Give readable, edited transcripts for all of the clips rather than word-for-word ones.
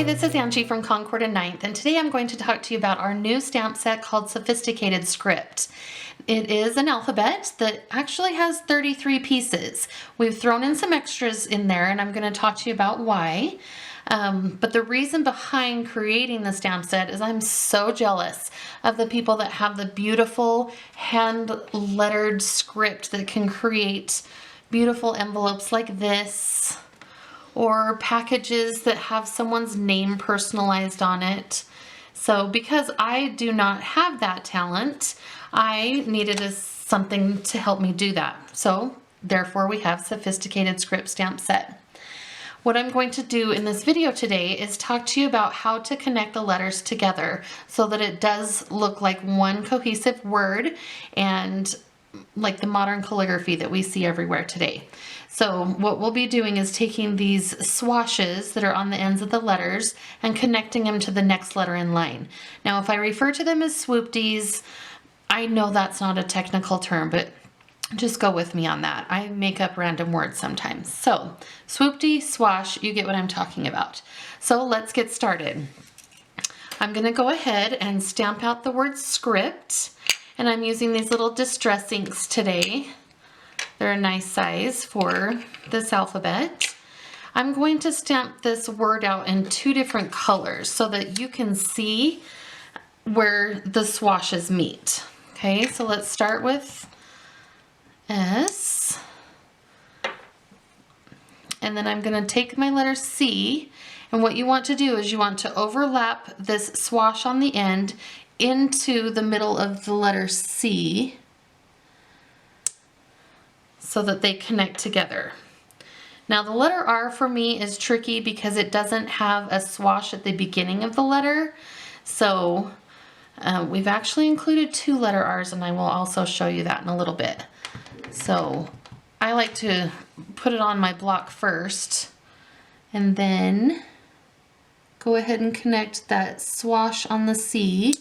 Hi, this is Angie from Concord and Ninth, and today I'm going to talk to you about our new stamp set called Sophisticated Script. It is an alphabet that actually has 33 pieces. We've thrown in some extras in there, and I'm going to talk to you about why. But the reason behind creating the stamp set is I'm so jealous of the people that have the beautiful hand-lettered script that can create beautiful envelopes like this, or packages that have someone's name personalized on it. So because I do not have that talent, I needed something to help me do that. So therefore we have Sophisticated Script Stamp Set. What I'm going to do in this video today is talk to you about how to connect the letters together so that it does look like one cohesive word, and like the modern calligraphy that we see everywhere today. So what we'll be doing is taking these swashes that are on the ends of the letters and connecting them to the next letter in line. Now, if I refer to them as swoopties, I know that's not a technical term, but just go with me on that. I make up random words sometimes. So swoopty, swash, you get what I'm talking about. So let's get started. I'm going to go ahead and stamp out the word script, and I'm using these little distress inks today. They're a nice size for this alphabet. I'm going to stamp this word out in two different colors so that you can see where the swashes meet. Okay, so let's start with S. And then I'm going to take my letter C, and what you want to do is you want to overlap this swash on the end into the middle of the letter C, so that they connect together. Now the letter R for me is tricky because it doesn't have a swash at the beginning of the letter. So we've actually included two letter R's, and I will also show you that in a little bit. So I like to put it on my block first and then go ahead and connect that swash on the C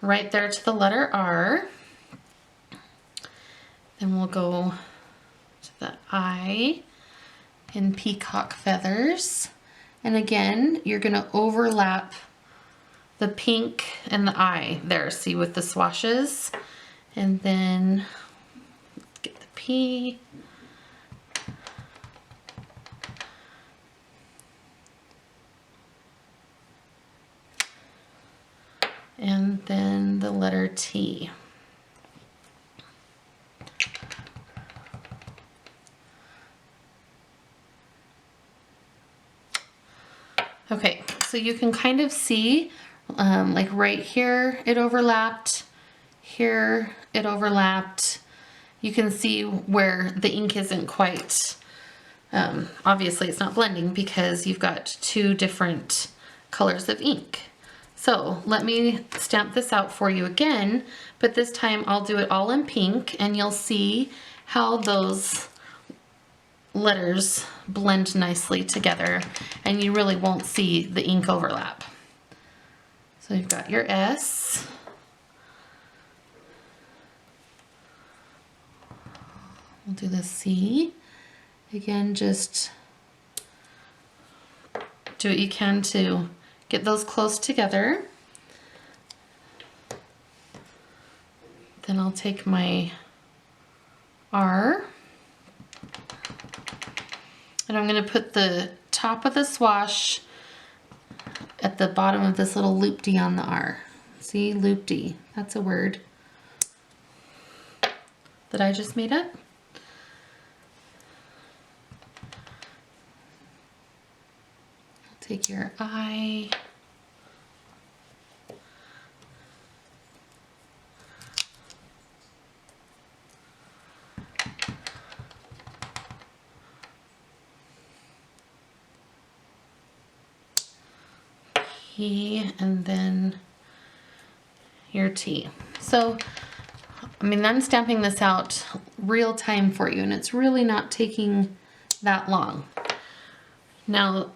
right there to the letter R. Then we'll go to the I in peacock feathers. And again, you're going to overlap the pink and the I there, see, with the swashes. And then get the P. And then the letter T. Okay, so you can kind of see, like right here it overlapped, here it overlapped. You can see where the ink isn't quite, obviously it's not blending because you've got two different colors of ink. So let me stamp this out for you again, but this time I'll do it all in pink, and you'll see how those letters blend nicely together, and you really won't see the ink overlap. So you've got your S, we'll do the C. Again, just do what you can to get those close together. Then I'll take my R, and I'm going to put the top of the swash at the bottom of this little loop-D on the R. See, loop-D, that's a word that I just made up. Take your I, P, and then your T. So, I mean, I'm stamping this out real time for you, and it's really not taking that long. Now,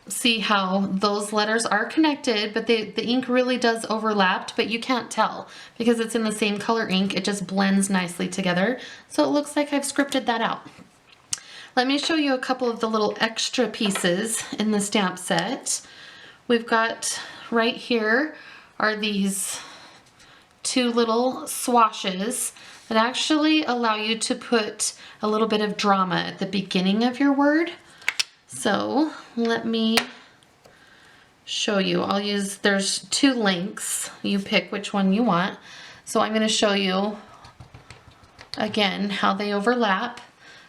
see how those letters are connected, but the ink really does overlap, but you can't tell because it's in the same color ink. It just blends nicely together. So it looks like I've scripted that out. let me show you a couple of the little extra pieces in the stamp set. We've got right here are these two little swashes that actually allow you to put a little bit of drama at the beginning of your word. So let me show you. There's two links. You pick which one you want. So I'm going to show you again how they overlap.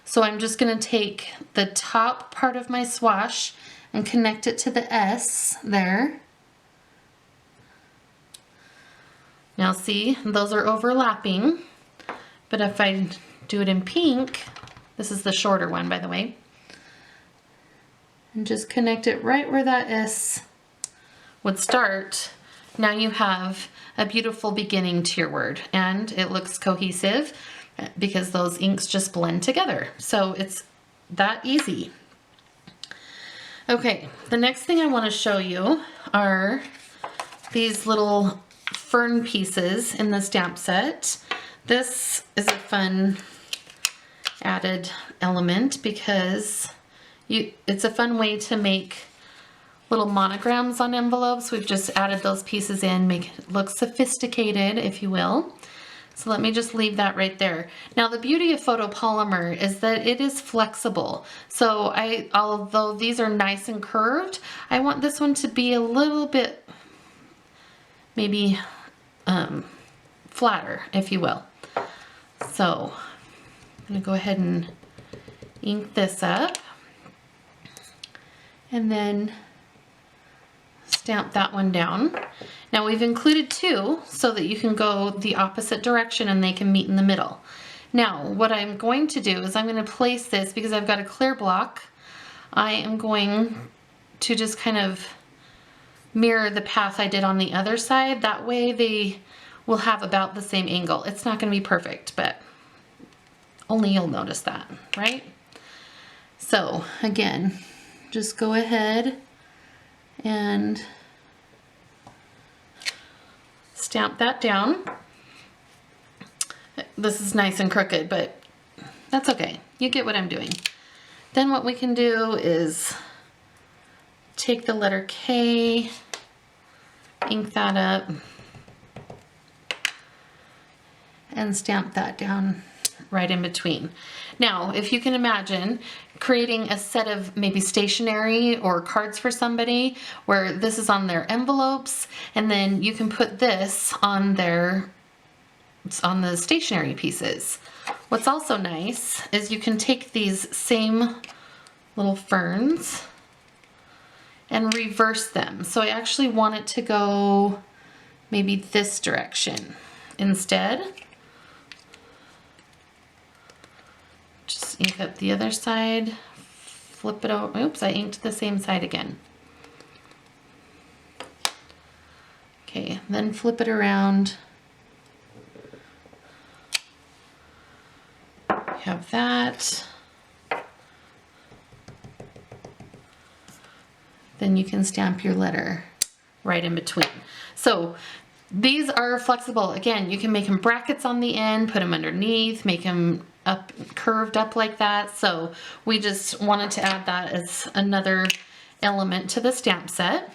So I'm just going to take the top part of my swash and connect it to the S there. Now see, those are overlapping, but if I do it in pink, this is the shorter one, by the way, and just connect it right where that S would start, now you have a beautiful beginning to your word, and it looks cohesive because those inks just blend together. So it's that easy. Okay, the next thing I want to show you are these little fern pieces in the stamp set. This is a fun added element because it's a fun way to make little monograms on envelopes. We've just added those pieces in, make it look sophisticated, if you will. So let me just leave that right there. Now the beauty of photopolymer is that it is flexible. So although these are nice and curved, I want this one to be a little bit maybe flatter, if you will. So I'm gonna go ahead and ink this up and then stamp that one down. Now we've included two so that you can go the opposite direction and they can meet in the middle. Now what I'm going to do is I'm going to place this, because I've got a clear block, I am going to just kind of mirror the path I did on the other side. That way they will have about the same angle. It's not going to be perfect, but only you'll notice that, right? So again, just go ahead and stamp that down. This is nice and crooked, but that's okay. You get what I'm doing. Then what we can do is take the letter K, ink that up, and stamp that down right in between. Now, if you can imagine creating a set of maybe stationery or cards for somebody where this is on their envelopes, and then you can put this on the stationery pieces. What's also nice is you can take these same little ferns and reverse them. So I actually want it to go maybe this direction instead. Just ink up the other side, flip it over. Oops, I inked the same side again. Okay, then flip it around. Have that. Then you can stamp your letter right in between. So these are flexible. Again, you can make them brackets on the end, put them underneath, make them up, curved up like that. So we just wanted to add that as another element to the stamp set.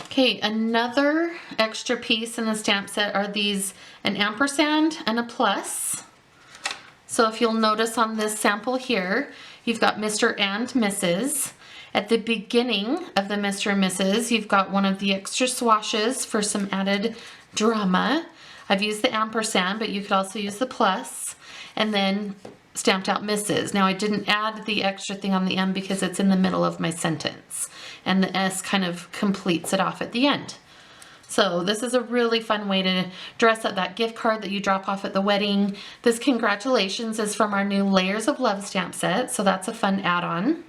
Okay, another extra piece in the stamp set are these, an ampersand and a plus. So if you'll notice on this sample here, you've got Mr. and Mrs. At the beginning of the Mr. and Mrs., you've got one of the extra swashes for some added drama. I've used the ampersand, but you could also use the plus, and then stamped out Mrs. Now I didn't add the extra thing on the M because it's in the middle of my sentence, and the S kind of completes it off at the end. So this is a really fun way to dress up that gift card that you drop off at the wedding. This congratulations is from our new Layers of Love stamp set, so that's a fun add-on.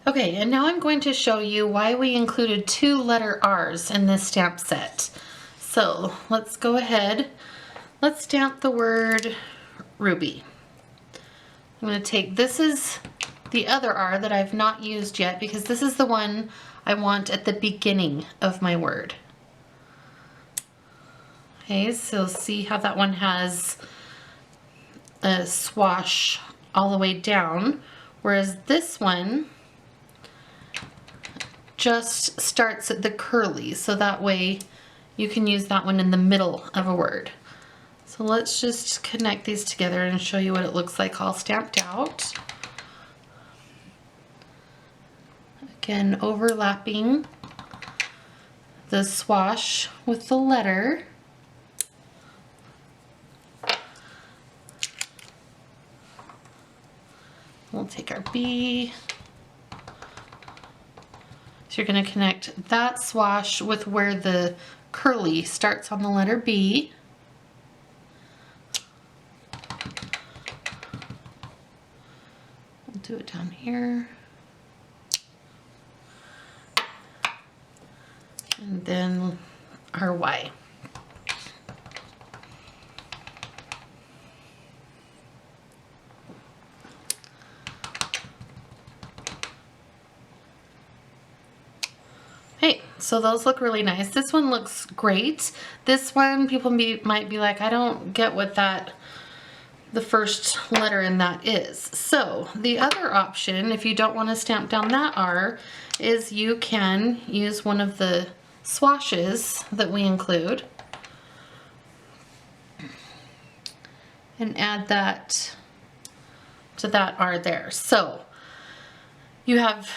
Okay, and now I'm going to show you why we included 2 letter R's in this stamp set. So let's go ahead. Let's stamp the word ruby. I'm going to take, this is the other R that I've not used yet because this is the one I want at the beginning of my word. Okay, so see how that one has a swash all the way down, whereas this one just starts at the curly, so that way you can use that one in the middle of a word. So let's just connect these together and show you what it looks like all stamped out. Again, overlapping the swash with the letter. We'll take our B. So you're going to connect that swash with where the curly starts on the letter B. We'll do it down here. And then our Y. Hey, so those look really nice. This one looks great. This one, people might be like, I don't get what the first letter in that is. So the other option, if you don't want to stamp down that R, is you can use one of the swashes that we include and add that to that R there. So you have,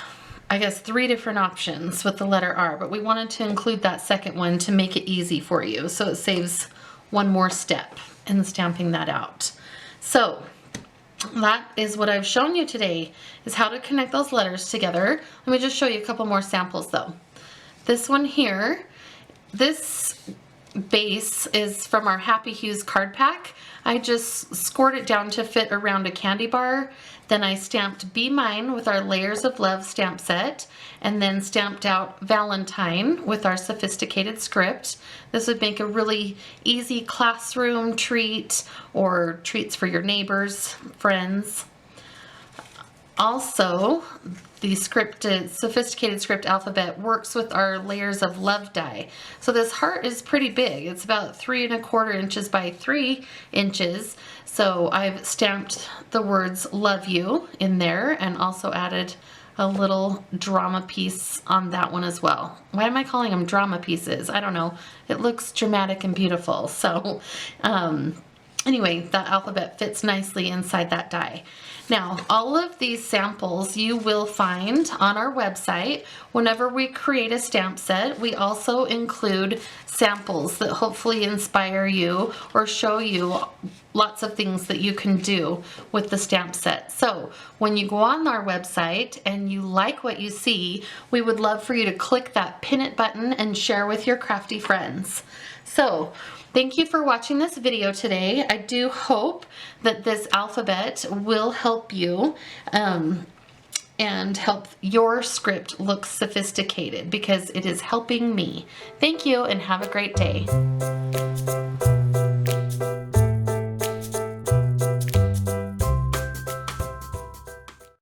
I guess, 3 different options with the letter R, but we wanted to include that second one to make it easy for you, so it saves one more step in stamping that out. So that is what I've shown you today, is how to connect those letters together. Let me just show you a couple more samples though. This one here, this base is from our Happy Hues card pack. I just scored it down to fit around a candy bar. Then I stamped Be Mine with our Layers of Love stamp set, and then stamped out Valentine with our sophisticated script. This would make a really easy classroom treat or treats for your neighbors, friends. Also, the sophisticated script alphabet works with our Layers of Love die. So this heart is pretty big. It's about 3 1/4 inches by 3 inches. So I've stamped the words love you in there and also added a little drama piece on that one as well. Why am I calling them drama pieces? I don't know. It looks dramatic and beautiful. So anyway, that alphabet fits nicely inside that die. Now, all of these samples you will find on our website. Whenever we create a stamp set, we also include samples that hopefully inspire you or show you lots of things that you can do with the stamp set. So when you go on our website and you like what you see, we would love for you to click that pin it button and share with your crafty friends. So thank you for watching this video today. I do hope that this alphabet will help you and help your script look sophisticated, because it is helping me. Thank you and have a great day.